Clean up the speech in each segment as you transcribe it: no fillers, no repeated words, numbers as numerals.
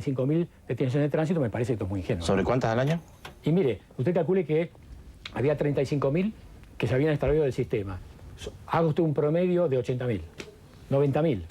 5.000 detenciones de tránsito me parece que esto es muy ingenuo. ¿Sobre cuántas al año? Y mire, usted calcule que había 35.000 que se habían extraviado del sistema. Haga usted un promedio de 80.000, 90.000.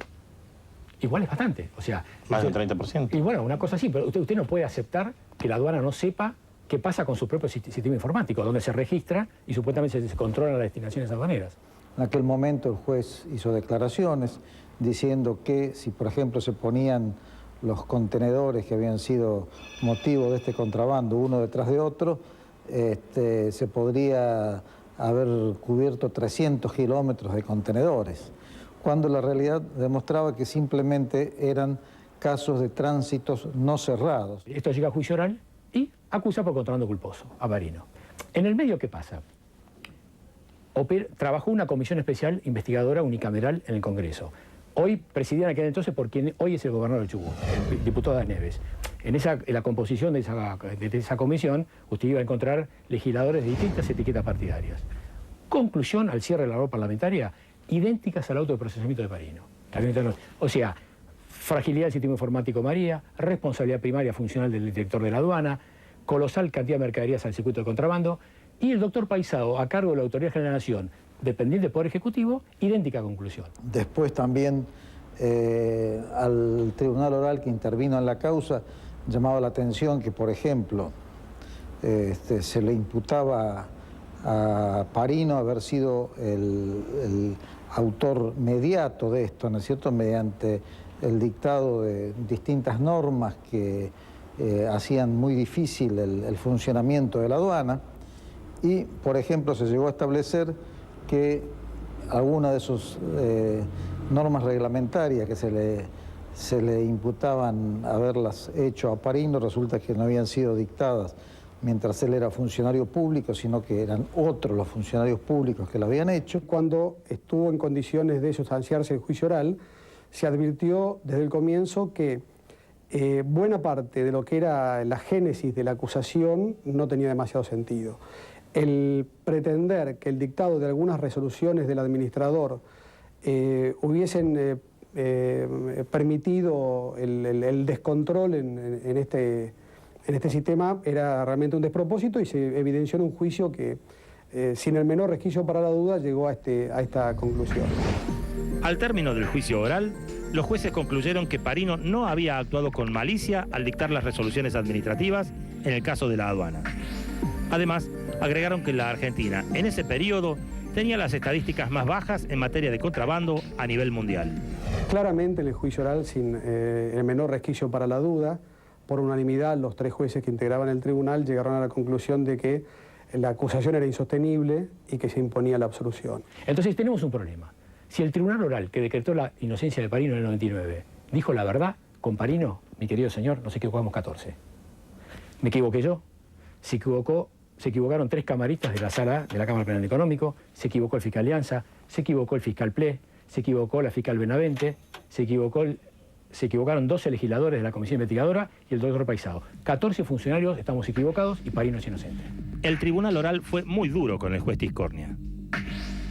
Igual es bastante, o sea... Más del 30%. Y bueno, una cosa así, pero usted no puede aceptar que la aduana no sepa qué pasa con su propio sistema informático, donde se registra y supuestamente se controlan las destinaciones aduaneras. En aquel momento el juez hizo declaraciones diciendo que si, por ejemplo, se ponían los contenedores que habían sido motivo de este contrabando uno detrás de otro, se podría haber cubierto 300 kilómetros de contenedores, cuando la realidad demostraba que simplemente eran casos de tránsitos no cerrados. Esto llega a juicio oral y acusa por contrabando culposo a Parino. En el medio, ¿qué pasa? Trabajó una comisión especial investigadora unicameral en el Congreso. Hoy presidía en aquel entonces por quien hoy es el gobernador del Chubut, el diputado Neves. En la composición de esa comisión, usted iba a encontrar legisladores de distintas etiquetas partidarias. Conclusión al cierre de la labor parlamentaria, idénticas al auto de procesamiento de Parino. O sea, fragilidad del sistema informático María, responsabilidad primaria funcional del director de la aduana, colosal cantidad de mercaderías al circuito de contrabando, y el doctor Paisao, a cargo de la Autoridad General de la Nación, dependiente del Poder Ejecutivo, idéntica conclusión. Después también al tribunal oral que intervino en la causa llamaba la atención que, por ejemplo, se le imputaba a Parino haber sido el autor mediato de esto, ¿no es cierto?, mediante el dictado de distintas normas que hacían muy difícil el funcionamiento de la aduana. Y, por ejemplo, se llegó a establecer que algunas de sus normas reglamentarias que se le imputaban haberlas hecho a Parino, resulta que no habían sido dictadas mientras él era funcionario público, sino que eran otros los funcionarios públicos que lo habían hecho. Cuando estuvo en condiciones de sustanciarse el juicio oral, se advirtió desde el comienzo que buena parte de lo que era la génesis de la acusación no tenía demasiado sentido. El pretender que el dictado de algunas resoluciones del administrador hubiesen permitido el descontrol en este sistema era realmente un despropósito y se evidenció en un juicio que, sin el menor resquicio para la duda, llegó a esta conclusión. Al término del juicio oral, los jueces concluyeron que Parino no había actuado con malicia al dictar las resoluciones administrativas en el caso de la aduana. Además, agregaron que la Argentina, en ese periodo, tenía las estadísticas más bajas en materia de contrabando a nivel mundial. Claramente en el juicio oral, sin el menor resquicio para la duda, por unanimidad, los tres jueces que integraban el tribunal llegaron a la conclusión de que la acusación era insostenible y que se imponía la absolución. Entonces tenemos un problema. Si el tribunal oral que decretó la inocencia de Parino en el 99 dijo la verdad, con Parino, mi querido señor, nos equivocamos 14. Me equivoqué yo, se equivocaron 3 camaristas de la sala de la Cámara Penal Económico, se equivocó el fiscal Alianza, se equivocó el fiscal Ple, se equivocó la fiscal Benavente, se equivocaron 12 legisladores de la comisión investigadora y el doctor Paisao. 14 funcionarios estamos equivocados y Parino es inocente. El tribunal oral fue muy duro con el juez Tiscornia.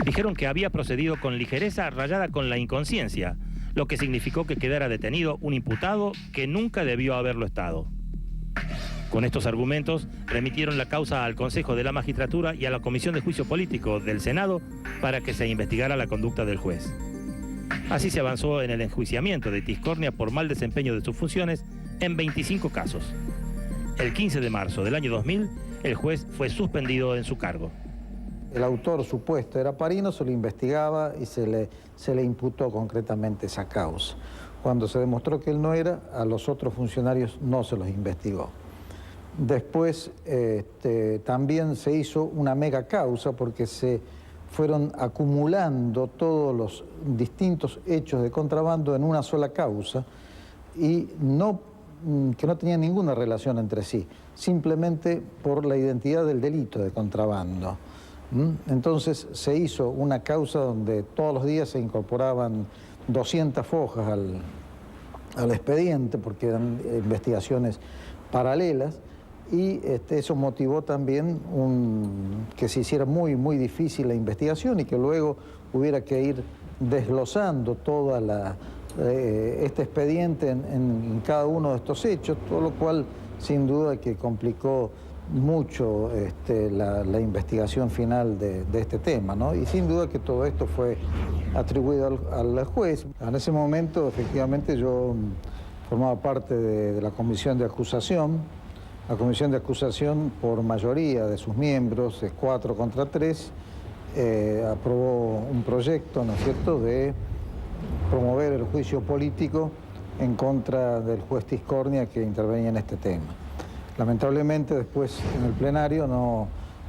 Dijeron que había procedido con ligereza rayada con la inconsciencia, lo que significó que quedara detenido un imputado que nunca debió haberlo estado. Con estos argumentos, remitieron la causa al Consejo de la Magistratura y a la Comisión de Juicio Político del Senado para que se investigara la conducta del juez. Así se avanzó en el enjuiciamiento de Tiscornia por mal desempeño de sus funciones en 25 casos. El 15 de marzo del año 2000, el juez fue suspendido en su cargo. El autor supuesto era Parino, se lo investigaba y se le imputó concretamente esa causa. Cuando se demostró que él no era, a los otros funcionarios no se los investigó. Después también se hizo una mega causa porque se fueron acumulando todos los distintos hechos de contrabando en una sola causa y que no tenían ninguna relación entre sí, simplemente por la identidad del delito de contrabando. Entonces se hizo una causa donde todos los días se incorporaban 200 fojas al expediente porque eran investigaciones paralelas y eso motivó también que se hiciera muy, muy difícil la investigación y que luego hubiera que ir desglosando toda este expediente en cada uno de estos hechos, todo lo cual sin duda que complicó mucho la investigación final de este tema, ¿no? Y sin duda que todo esto fue atribuido al juez. En ese momento, efectivamente, yo formaba parte de la comisión de acusación. La comisión de acusación, por mayoría de sus miembros, es 4 contra 3, aprobó un proyecto, ¿no es cierto?, de promover el juicio político en contra del juez Tiscornia que intervenía en este tema. Lamentablemente después en el plenario no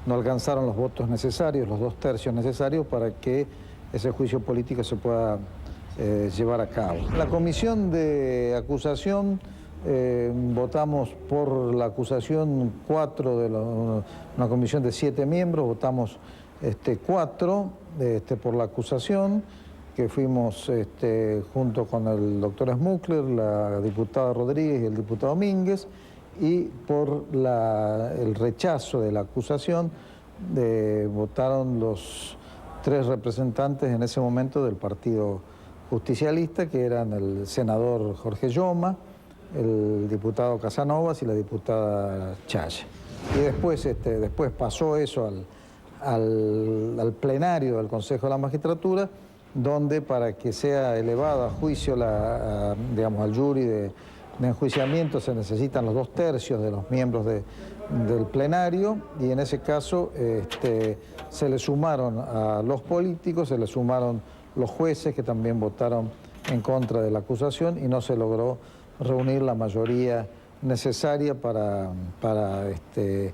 alcanzaron los votos necesarios, los 2/3 necesarios para que ese juicio político se pueda llevar a cabo. La comisión de acusación, votamos por la acusación 4 una comisión de 7 miembros, votamos 4 por la acusación, que fuimos junto con el doctor Smuckler, la diputada Rodríguez y el diputado Domínguez, y por el rechazo de la acusación votaron los 3 representantes en ese momento del Partido Justicialista, que eran el senador Jorge Lloma, el diputado Casanovas y la diputada Chaya. Y después pasó eso al plenario del Consejo de la Magistratura, donde para que sea elevada a juicio, al jury de enjuiciamiento se necesitan los 2/3 de los miembros del plenario, y en ese caso se le sumaron a los políticos, se le sumaron los jueces que también votaron en contra de la acusación y no se logró reunir la mayoría necesaria para que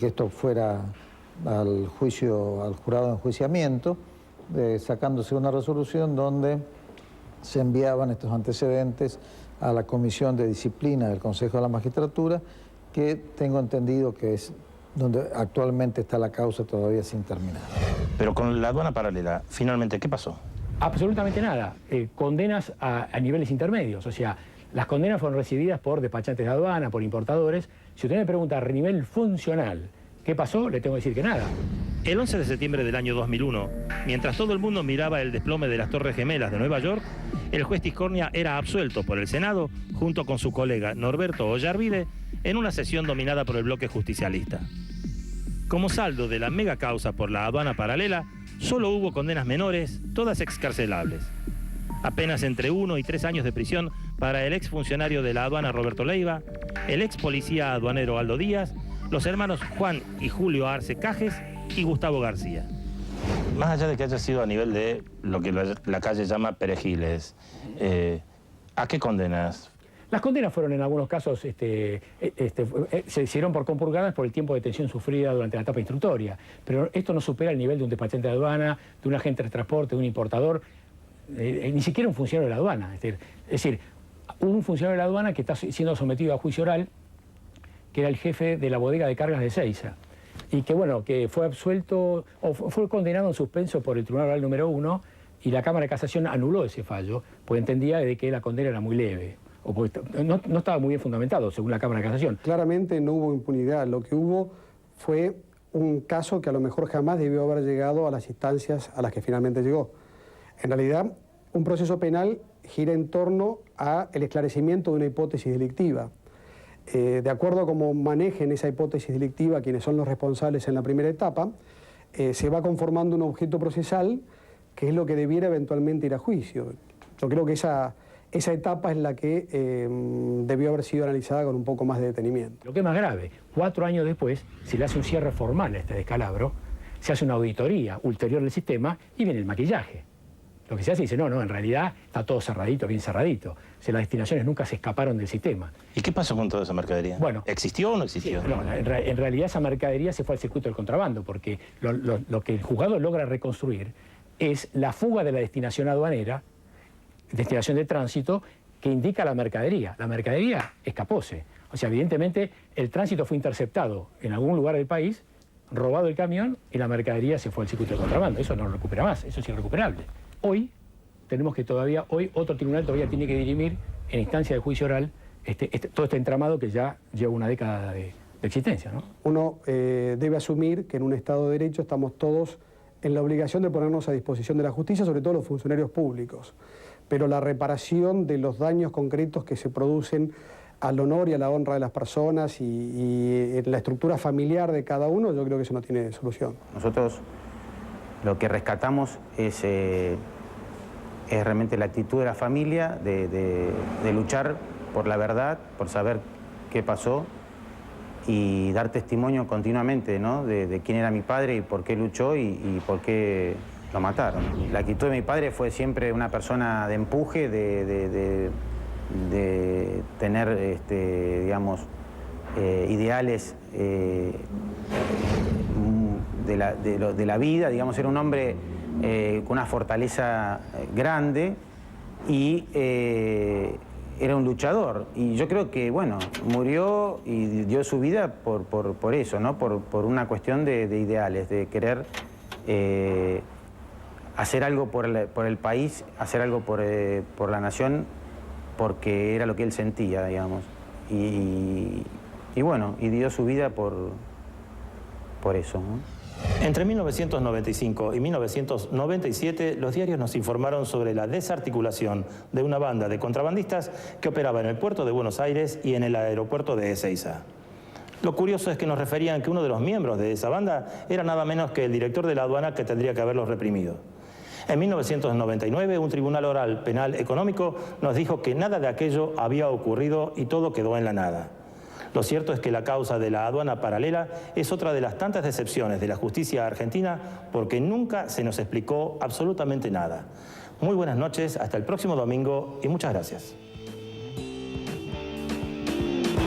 esto fuera al jurado de enjuiciamiento, sacándose una resolución donde se enviaban estos antecedentes a la Comisión de Disciplina del Consejo de la Magistratura, que tengo entendido que es donde actualmente está la causa todavía sin terminar. Pero con la aduana paralela, finalmente, ¿qué pasó? Absolutamente nada. Condenas a niveles intermedios, o sea, las condenas fueron recibidas por despachantes de aduana, por importadores. Si usted me pregunta a nivel funcional, ¿qué pasó? Le tengo que decir que nada. El 11 de septiembre del año 2001, mientras todo el mundo miraba el desplome de las Torres Gemelas de Nueva York, el juez Tiscornia era absuelto por el Senado, junto con su colega Norberto Ollarvide, en una sesión dominada por el bloque justicialista. Como saldo de la mega causa por la aduana paralela, solo hubo condenas menores, todas excarcelables. Apenas entre 1 y 3 años de prisión para el exfuncionario de la aduana Roberto Leiva, el ex policía aduanero Aldo Díaz, los hermanos Juan y Julio Arce Cajes y Gustavo García. Más allá de que haya sido a nivel de lo que la calle llama perejiles, ¿a qué condenas? Las condenas fueron en algunos casos, se hicieron por compurgadas por el tiempo de detención sufrida durante la etapa instructoria, pero esto no supera el nivel de un despachante de aduana, de un agente de transporte, de un importador, ni siquiera un funcionario de la aduana. Es decir, un funcionario de la aduana que está siendo sometido a juicio oral, que era el jefe de la bodega de cargas de Seiza, y que bueno, que fue absuelto, o fue condenado en suspenso por el Tribunal Oral número 1, y la Cámara de Casación anuló ese fallo, pues entendía de que la condena era muy leve, o porque no estaba muy bien fundamentado, según la Cámara de Casación. Claramente no hubo impunidad, lo que hubo fue un caso que a lo mejor jamás debió haber llegado a las instancias a las que finalmente llegó. En realidad, un proceso penal gira en torno al esclarecimiento de una hipótesis delictiva. De acuerdo a cómo manejen esa hipótesis delictiva quienes son los responsables en la primera etapa, se va conformando un objeto procesal que es lo que debiera eventualmente ir a juicio. Yo creo que esa etapa es la que debió haber sido analizada con un poco más de detenimiento. Lo que es más grave, 4 años después se le hace un cierre formal a este descalabro, se hace una auditoría ulterior del sistema y viene el maquillaje. Lo que se hace dice, no, en realidad está todo cerradito, bien cerradito. O sea, las destinaciones nunca se escaparon del sistema. ¿Y qué pasó con toda esa mercadería? Bueno, ¿existió o no existió? Sí, no, en realidad esa mercadería se fue al circuito del contrabando, porque lo que el juzgado logra reconstruir es la fuga de la destinación aduanera, destinación de tránsito, que indica la mercadería. La mercadería escapóse. O sea, evidentemente el tránsito fue interceptado en algún lugar del país, robado el camión y la mercadería se fue al circuito del contrabando. Eso no lo recupera más, eso es irrecuperable. Hoy tenemos que hoy otro tribunal todavía tiene que dirimir en instancia de juicio oral todo este entramado que ya lleva una década de existencia, ¿no? Uno debe asumir que en un Estado de Derecho estamos todos en la obligación de ponernos a disposición de la justicia, sobre todo los funcionarios públicos, pero la reparación de los daños concretos que se producen al honor y a la honra de las personas y en la estructura familiar de cada uno, yo creo que eso no tiene solución. Nosotros lo que rescatamos es realmente la actitud de la familia de luchar por la verdad, por saber qué pasó y dar testimonio continuamente, ¿no? de quién era mi padre y por qué luchó y por qué lo mataron. La actitud de mi padre fue siempre una persona de empuje, de tener, digamos, ideales de la vida, digamos, era un hombre con una fortaleza grande y era un luchador. Y yo creo que, bueno, murió y dio su vida por eso, ¿no? Por una cuestión de ideales, de querer hacer algo por el país, hacer algo por la nación, porque era lo que él sentía, digamos. Y bueno, y dio su vida por eso, ¿no? Entre 1995 y 1997, los diarios nos informaron sobre la desarticulación de una banda de contrabandistas que operaba en el puerto de Buenos Aires y en el aeropuerto de Ezeiza. Lo curioso es que nos referían que uno de los miembros de esa banda era nada menos que el director de la aduana, que tendría que haberlos reprimido. En 1999, un tribunal oral penal económico nos dijo que nada de aquello había ocurrido y todo quedó en la nada. Lo cierto es que la causa de la aduana paralela es otra de las tantas decepciones de la justicia argentina, porque nunca se nos explicó absolutamente nada. Muy buenas noches, hasta el próximo domingo y muchas gracias.